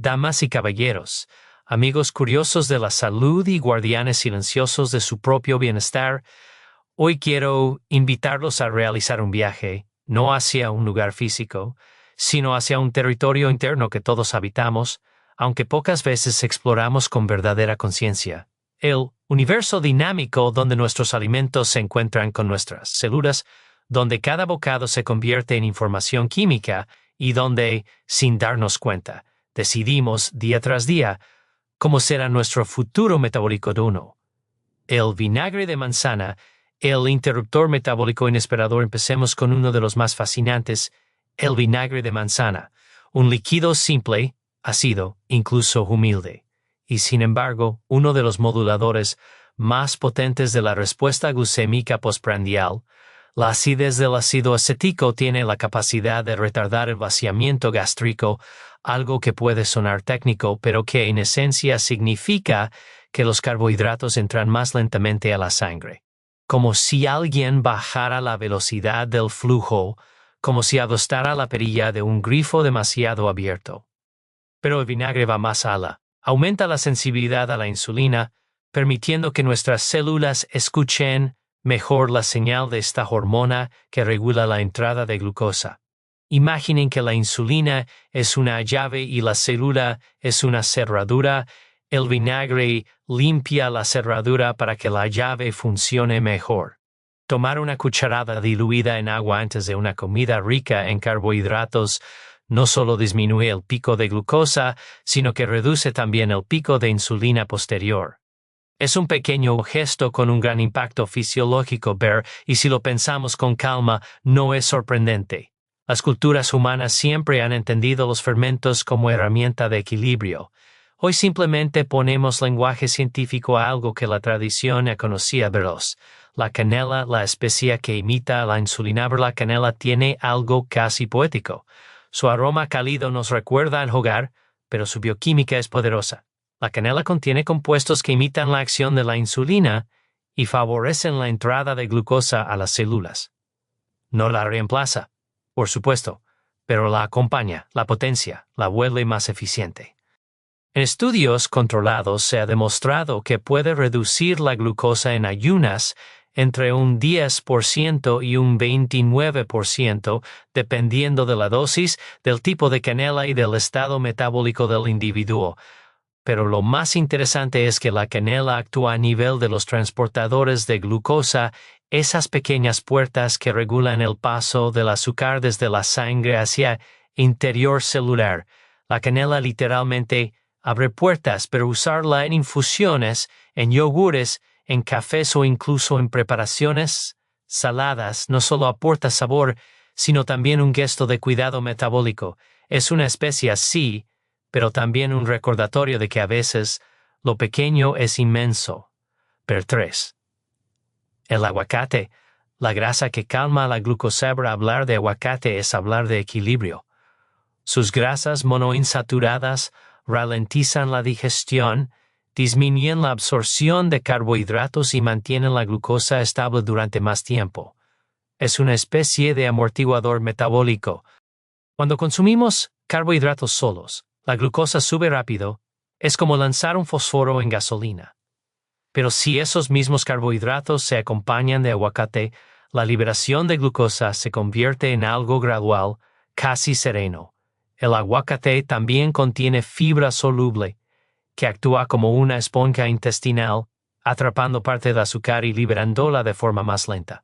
Damas y caballeros, amigos curiosos de la salud y guardianes silenciosos de su propio bienestar, hoy quiero invitarlos a realizar un viaje, no hacia un lugar físico, sino hacia un territorio interno que todos habitamos, aunque pocas veces exploramos con verdadera conciencia. El universo dinámico donde nuestros alimentos se encuentran con nuestras células, donde cada bocado se convierte en información química y donde, sin darnos cuenta, decidimos día tras día cómo será nuestro futuro metabólico de uno. El vinagre de manzana, el interruptor metabólico inesperado. Empecemos con uno de los más fascinantes, el vinagre de manzana, un líquido simple, ácido, incluso humilde, y sin embargo, uno de los moduladores más potentes de la respuesta glucémica postprandial. La acidez del ácido acético tiene la capacidad de retardar el vaciamiento gástrico, algo que puede sonar técnico, pero que en esencia significa que los carbohidratos entran más lentamente a la sangre. Como si alguien bajara la velocidad del flujo, como si adostara la perilla de un grifo demasiado abierto. Pero el vinagre va más allá. Aumenta la sensibilidad a la insulina, permitiendo que nuestras células escuchen mejor la señal de esta hormona que regula la entrada de glucosa. Imaginen que la insulina es una llave y la célula es una cerradura. El vinagre limpia la cerradura para que la llave funcione mejor. Tomar una cucharada diluida en agua antes de una comida rica en carbohidratos no solo disminuye el pico de glucosa, sino que reduce también el pico de insulina posterior. Es un pequeño gesto con un gran impacto fisiológico, y si lo pensamos con calma, no es sorprendente. Las culturas humanas siempre han entendido los fermentos como herramienta de equilibrio. Hoy simplemente ponemos lenguaje científico a algo que la tradición ya conocía veloz. La canela, la especia que imita a la insulina. La canela tiene algo casi poético. Su aroma cálido nos recuerda al hogar, pero su bioquímica es poderosa. La canela contiene compuestos que imitan la acción de la insulina y favorecen la entrada de glucosa a las células. No la reemplaza, por supuesto, pero la acompaña, la potencia, la vuelve más eficiente. En estudios controlados se ha demostrado que puede reducir la glucosa en ayunas entre un 10% y un 29%, dependiendo de la dosis, del tipo de canela y del estado metabólico del individuo. Pero lo más interesante es que la canela actúa a nivel de los transportadores de glucosa, esas pequeñas puertas que regulan el paso del azúcar desde la sangre hacia el interior celular. La canela literalmente abre puertas, pero usarla en infusiones, en yogures, en cafés o incluso en preparaciones saladas no solo aporta sabor, sino también un gesto de cuidado metabólico. Es una especia, sí, pero también un recordatorio de que a veces lo pequeño es inmenso. Per 3. El aguacate. La grasa que calma la glucosa. Hablar de aguacate es hablar de equilibrio. Sus grasas monoinsaturadas ralentizan la digestión, disminuyen la absorción de carbohidratos y mantienen la glucosa estable durante más tiempo. Es una especie de amortiguador metabólico. Cuando consumimos carbohidratos solos, la glucosa sube rápido, es como lanzar un fósforo en gasolina. Pero si esos mismos carbohidratos se acompañan de aguacate, la liberación de glucosa se convierte en algo gradual, casi sereno. El aguacate también contiene fibra soluble, que actúa como una esponja intestinal, atrapando parte de azúcar y liberándola de forma más lenta.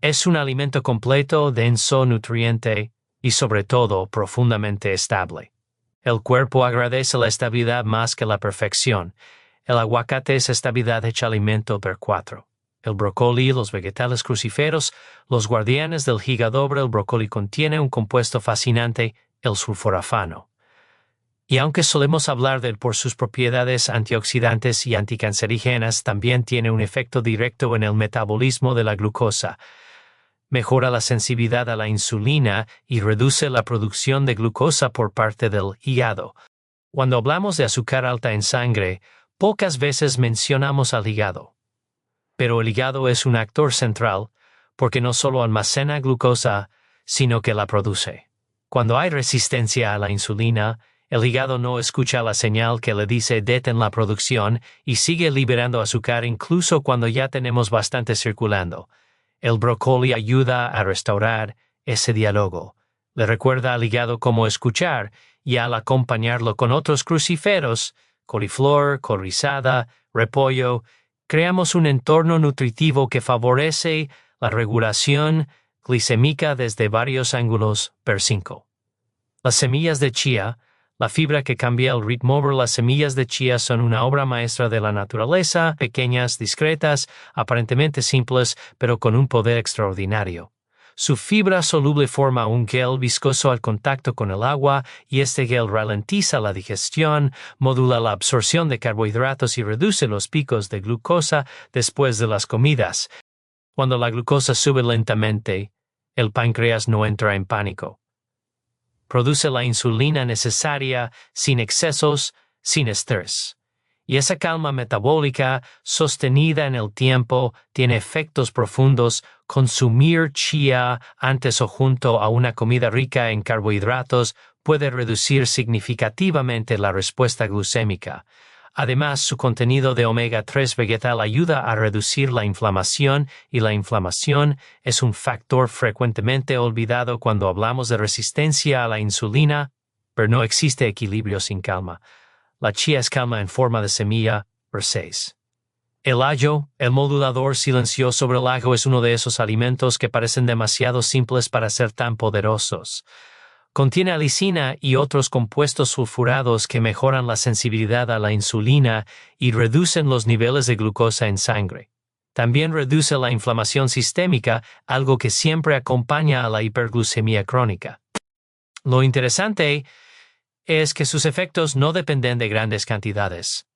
Es un alimento completo, denso, nutriente y sobre todo profundamente estable. El cuerpo agradece la estabilidad más que la perfección. El aguacate es estabilidad hecha alimento. Per 4. El brócoli, los vegetales crucíferos, los guardianes del hígado. El brócoli contiene un compuesto fascinante, el sulforafano. Y aunque solemos hablar de él por sus propiedades antioxidantes y anticancerígenas, también tiene un efecto directo en el metabolismo de la glucosa. Mejora la sensibilidad a la insulina y reduce la producción de glucosa por parte del hígado. Cuando hablamos de azúcar alta en sangre, pocas veces mencionamos al hígado. Pero el hígado es un actor central, porque no solo almacena glucosa, sino que la produce. Cuando hay resistencia a la insulina, El hígado no escucha la señal que le dice detén la producción y sigue liberando azúcar incluso cuando ya tenemos bastante circulando. El brócoli ayuda a restaurar ese diálogo. Le recuerda al hígado cómo escuchar y al acompañarlo con otros crucíferos, coliflor, col rizada, repollo, creamos un entorno nutritivo que favorece la regulación glicémica desde varios ángulos per 5. Las semillas de chía, la fibra que cambia el ritmo. Las semillas de chía son una obra maestra de la naturaleza, pequeñas, discretas, aparentemente simples, pero con un poder extraordinario. Su fibra soluble forma un gel viscoso al contacto con el agua y este gel ralentiza la digestión, modula la absorción de carbohidratos y reduce los picos de glucosa después de las comidas. Cuando la glucosa sube lentamente, el páncreas no entra en pánico. Produce la insulina necesaria, sin excesos, sin estrés. Y esa calma metabólica, sostenida en el tiempo, tiene efectos profundos. Consumir chía antes o junto a una comida rica en carbohidratos puede reducir significativamente la respuesta glucémica. Además, su contenido de omega 3 vegetal ayuda a reducir la inflamación y la inflamación es un factor frecuentemente olvidado cuando hablamos de resistencia a la insulina, pero no existe equilibrio sin calma. La chía es calma en forma de semilla, per 6. El ajo, el modulador silencioso del ajo, es uno de esos alimentos que parecen demasiado simples para ser tan poderosos. Contiene alicina y otros compuestos sulfurados que mejoran la sensibilidad a la insulina y reducen los niveles de glucosa en sangre. También reduce la inflamación sistémica, algo que siempre acompaña a la hiperglucemia crónica. Lo interesante es que sus efectos no dependen de grandes cantidades.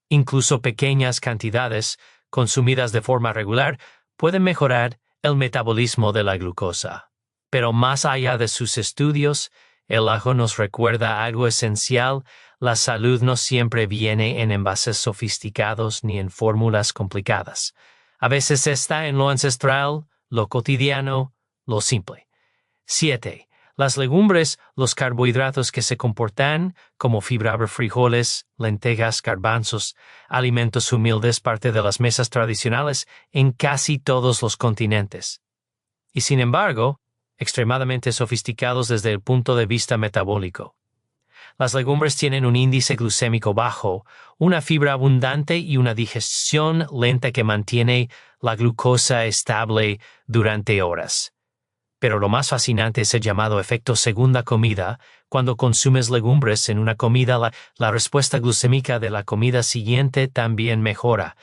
Incluso pequeñas cantidades, consumidas de forma regular, pueden mejorar el metabolismo de la glucosa. Pero más allá de sus estudios, el ajo nos recuerda algo esencial: la salud no siempre viene en envases sofisticados ni en fórmulas complicadas. A veces está en lo ancestral, lo cotidiano, lo simple. 7. Las legumbres, los carbohidratos que se comportan como fibra, frijoles, lentejas, garbanzos, alimentos humildes, parte de las mesas tradicionales en casi todos los continentes. Y sin embargo, extremadamente sofisticados desde el punto de vista metabólico. Las legumbres tienen un índice glucémico bajo, una fibra abundante y una digestión lenta que mantiene la glucosa estable durante horas. Pero lo más fascinante es el llamado efecto segunda comida. Cuando consumes legumbres en una comida, la respuesta glucémica de la comida siguiente también mejora.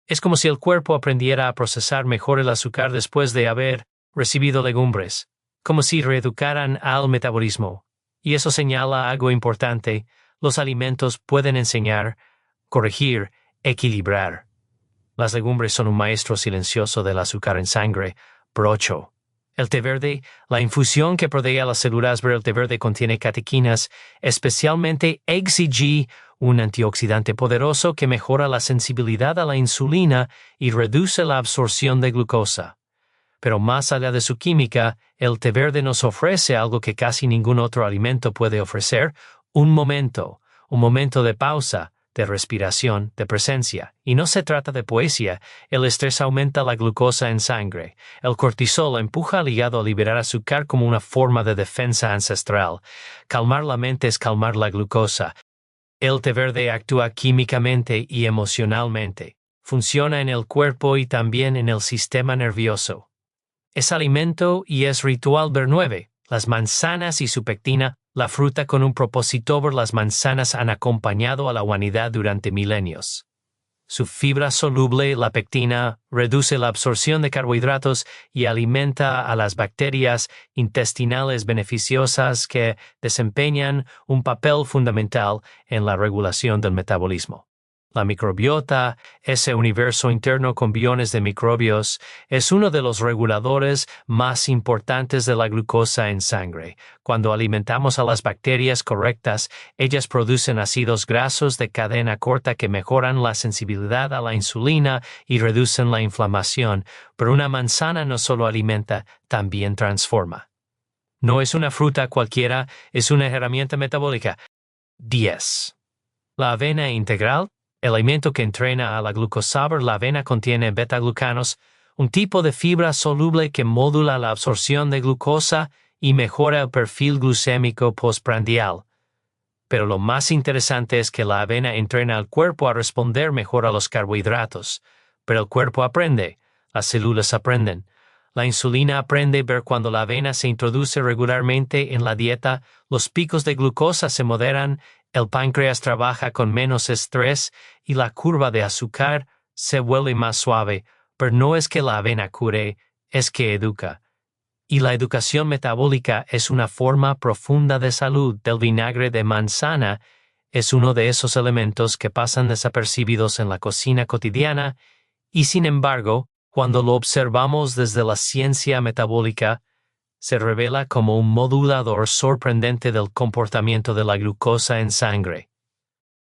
Es como si el cuerpo aprendiera a procesar mejor el azúcar después de haber recibido legumbres, como si reeducaran al metabolismo. Y eso señala algo importante: los alimentos pueden enseñar, corregir, equilibrar. Las legumbres son un maestro silencioso del azúcar en sangre. Por 8. El té verde, la infusión que protege a las células. El té verde contiene catequinas, especialmente XCG, un antioxidante poderoso que mejora la sensibilidad a la insulina y reduce la absorción de glucosa. Pero más allá de su química, el té verde nos ofrece algo que casi ningún otro alimento puede ofrecer: un momento de pausa, de respiración, de presencia. Y no se trata de poesía. El estrés aumenta la glucosa en sangre. El cortisol empuja al hígado a liberar azúcar como una forma de defensa ancestral. Calmar la mente es calmar la glucosa. El té verde actúa químicamente y emocionalmente. Funciona en el cuerpo y también en el sistema nervioso. Es alimento y es ritual. Ver 9. Las manzanas y su pectina, la fruta con un propósito. Las manzanas han acompañado a la humanidad durante milenios. Su fibra soluble, la pectina, reduce la absorción de carbohidratos y alimenta a las bacterias intestinales beneficiosas que desempeñan un papel fundamental en la regulación del metabolismo. La microbiota, ese universo interno con billones de microbios, es uno de los reguladores más importantes de la glucosa en sangre. Cuando alimentamos a las bacterias correctas, ellas producen ácidos grasos de cadena corta que mejoran la sensibilidad a la insulina y reducen la inflamación. Pero una manzana no solo alimenta, también transforma. No es una fruta cualquiera, es una herramienta metabólica. 10. La avena integral, el alimento que entrena a la glucosaber. La avena contiene beta-glucanos, un tipo de fibra soluble que modula la absorción de glucosa y mejora el perfil glucémico postprandial. Pero lo más interesante es que la avena entrena al cuerpo a responder mejor a los carbohidratos. Pero el cuerpo aprende, las células aprenden. La insulina aprende a ver cuando la avena se introduce regularmente en la dieta, los picos de glucosa se moderan, el páncreas trabaja con menos estrés y la curva de azúcar se vuelve más suave. Pero no es que la avena cure, es que educa. Y la educación metabólica es una forma profunda de salud. Del vinagre de manzana es uno de esos elementos que pasan desapercibidos en la cocina cotidiana y, sin embargo, cuando lo observamos desde la ciencia metabólica, se revela como un modulador sorprendente del comportamiento de la glucosa en sangre.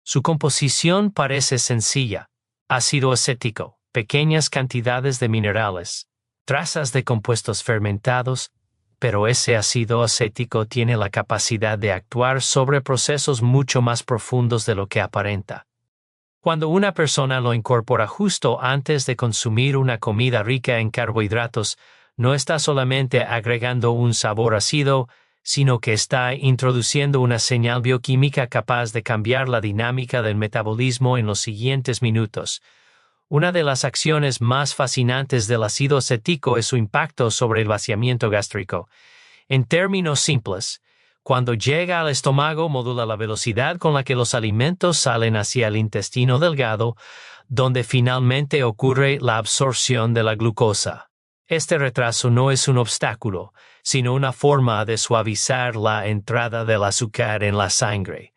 Su composición parece sencilla: ácido acético, pequeñas cantidades de minerales, trazas de compuestos fermentados, pero ese ácido acético tiene la capacidad de actuar sobre procesos mucho más profundos de lo que aparenta. Cuando una persona lo incorpora justo antes de consumir una comida rica en carbohidratos, no está solamente agregando un sabor ácido, sino que está introduciendo una señal bioquímica capaz de cambiar la dinámica del metabolismo en los siguientes minutos. Una de las acciones más fascinantes del ácido acético es su impacto sobre el vaciamiento gástrico. En términos simples, cuando llega al estómago modula la velocidad con la que los alimentos salen hacia el intestino delgado, donde finalmente ocurre la absorción de la glucosa. Este retraso no es un obstáculo, sino una forma de suavizar la entrada del azúcar en la sangre.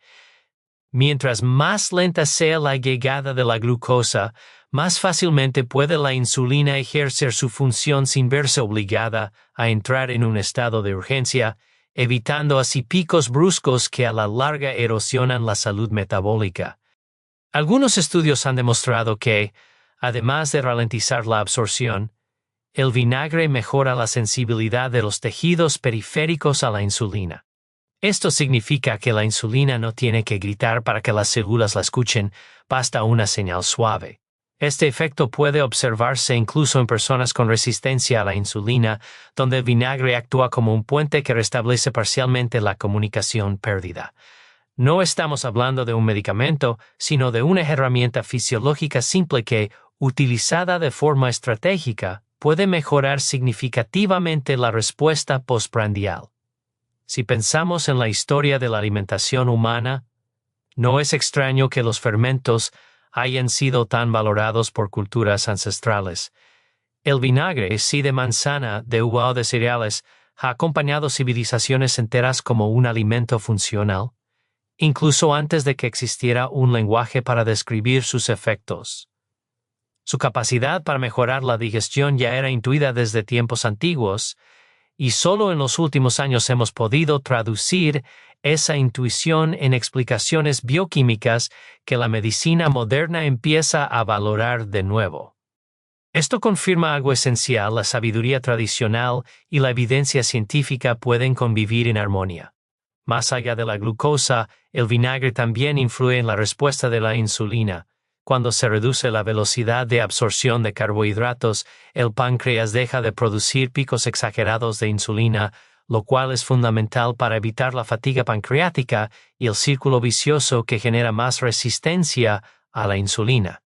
Mientras más lenta sea la llegada de la glucosa, más fácilmente puede la insulina ejercer su función sin verse obligada a entrar en un estado de urgencia, evitando así picos bruscos que a la larga erosionan la salud metabólica. Algunos estudios han demostrado que, además de ralentizar la absorción, el vinagre mejora la sensibilidad de los tejidos periféricos a la insulina. Esto significa que la insulina no tiene que gritar para que las células la escuchen, basta una señal suave. Este efecto puede observarse incluso en personas con resistencia a la insulina, donde el vinagre actúa como un puente que restablece parcialmente la comunicación perdida. No estamos hablando de un medicamento, sino de una herramienta fisiológica simple que, utilizada de forma estratégica, puede mejorar significativamente la respuesta postprandial. Si pensamos en la historia de la alimentación humana, no es extraño que los fermentos hayan sido tan valorados por culturas ancestrales. El vinagre, sí de manzana, de uva o de cereales, ha acompañado civilizaciones enteras como un alimento funcional, incluso antes de que existiera un lenguaje para describir sus efectos. Su capacidad para mejorar la digestión ya era intuida desde tiempos antiguos, y solo en los últimos años hemos podido traducir esa intuición en explicaciones bioquímicas que la medicina moderna empieza a valorar de nuevo. Esto confirma algo esencial: la sabiduría tradicional y la evidencia científica pueden convivir en armonía. Más allá de la glucosa, el vinagre también influye en la respuesta de la insulina. Cuando se reduce la velocidad de absorción de carbohidratos, el páncreas deja de producir picos exagerados de insulina, lo cual es fundamental para evitar la fatiga pancreática y el círculo vicioso que genera más resistencia a la insulina.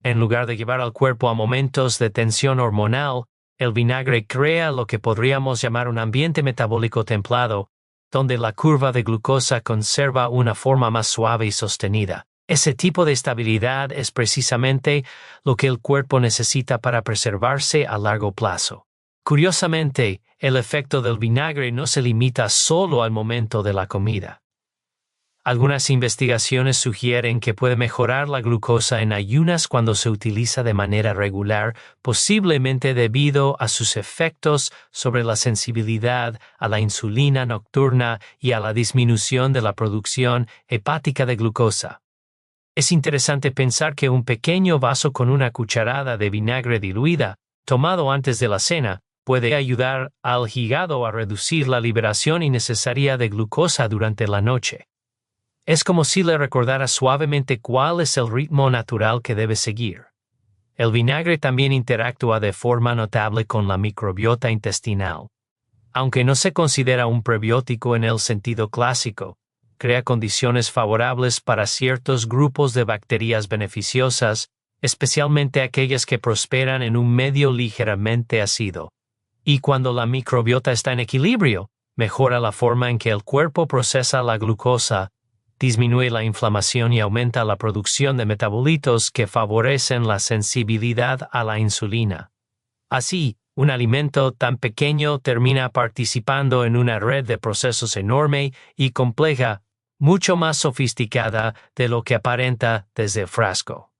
En lugar de llevar al cuerpo a momentos de tensión hormonal, el vinagre crea lo que podríamos llamar un ambiente metabólico templado, donde la curva de glucosa conserva una forma más suave y sostenida. Ese tipo de estabilidad es precisamente lo que el cuerpo necesita para preservarse a largo plazo. Curiosamente, el efecto del vinagre no se limita solo al momento de la comida. Algunas investigaciones sugieren que puede mejorar la glucosa en ayunas cuando se utiliza de manera regular, posiblemente debido a sus efectos sobre la sensibilidad a la insulina nocturna y a la disminución de la producción hepática de glucosa. Es interesante pensar que un pequeño vaso con una cucharada de vinagre diluida, tomado antes de la cena, puede ayudar al hígado a reducir la liberación innecesaria de glucosa durante la noche. Es como si le recordara suavemente cuál es el ritmo natural que debe seguir. El vinagre también interactúa de forma notable con la microbiota intestinal. Aunque no se considera un prebiótico en el sentido clásico, crea condiciones favorables para ciertos grupos de bacterias beneficiosas, especialmente aquellas que prosperan en un medio ligeramente ácido. Y cuando la microbiota está en equilibrio, mejora la forma en que el cuerpo procesa la glucosa, disminuye la inflamación y aumenta la producción de metabolitos que favorecen la sensibilidad a la insulina. Así, un alimento tan pequeño termina participando en una red de procesos enorme y compleja, mucho más sofisticada de lo que aparenta desde el frasco.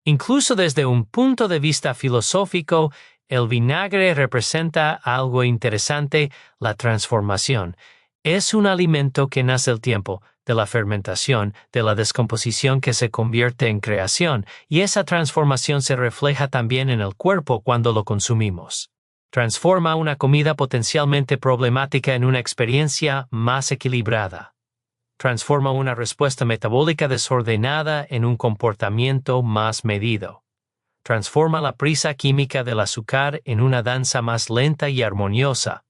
Incluso desde un punto de vista filosófico, el vinagre representa algo interesante: la transformación. Es un alimento que nace del tiempo, de la fermentación, de la descomposición que se convierte en creación, y esa transformación se refleja también en el cuerpo cuando lo consumimos. Transforma una comida potencialmente problemática en una experiencia más equilibrada. Transforma una respuesta metabólica desordenada en un comportamiento más medido. Transforma la prisa química del azúcar en una danza más lenta y armoniosa.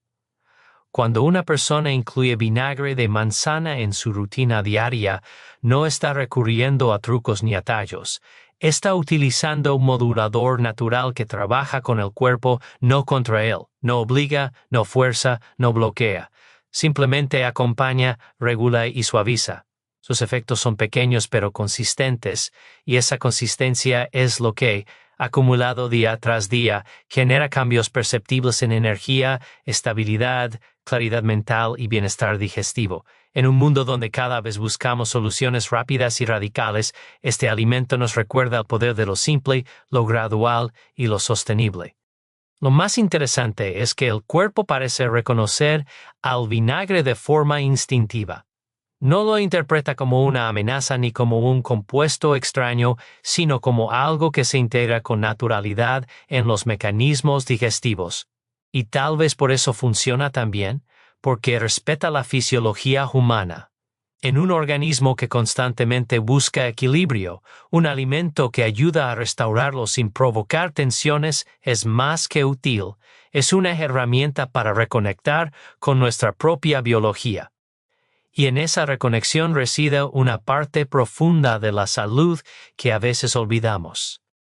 Cuando una persona incluye vinagre de manzana en su rutina diaria, no está recurriendo a trucos ni atallos. Está utilizando un modulador natural que trabaja con el cuerpo, no contra él. No obliga, no fuerza, no bloquea. Simplemente acompaña, regula y suaviza. Sus efectos son pequeños pero consistentes, y esa consistencia es lo que, acumulado día tras día, genera cambios perceptibles en energía, estabilidad, claridad mental y bienestar digestivo. En un mundo donde cada vez buscamos soluciones rápidas y radicales, este alimento nos recuerda el poder de lo simple, lo gradual y lo sostenible. Lo más interesante es que el cuerpo parece reconocer al vinagre de forma instintiva. No lo interpreta como una amenaza ni como un compuesto extraño, sino como algo que se integra con naturalidad en los mecanismos digestivos. Y tal vez por eso funciona tan bien, porque respeta la fisiología humana. En un organismo que constantemente busca equilibrio, un alimento que ayuda a restaurarlo sin provocar tensiones es más que útil. Es una herramienta para reconectar con nuestra propia biología. Y en esa reconexión reside una parte profunda de la salud que a veces olvidamos.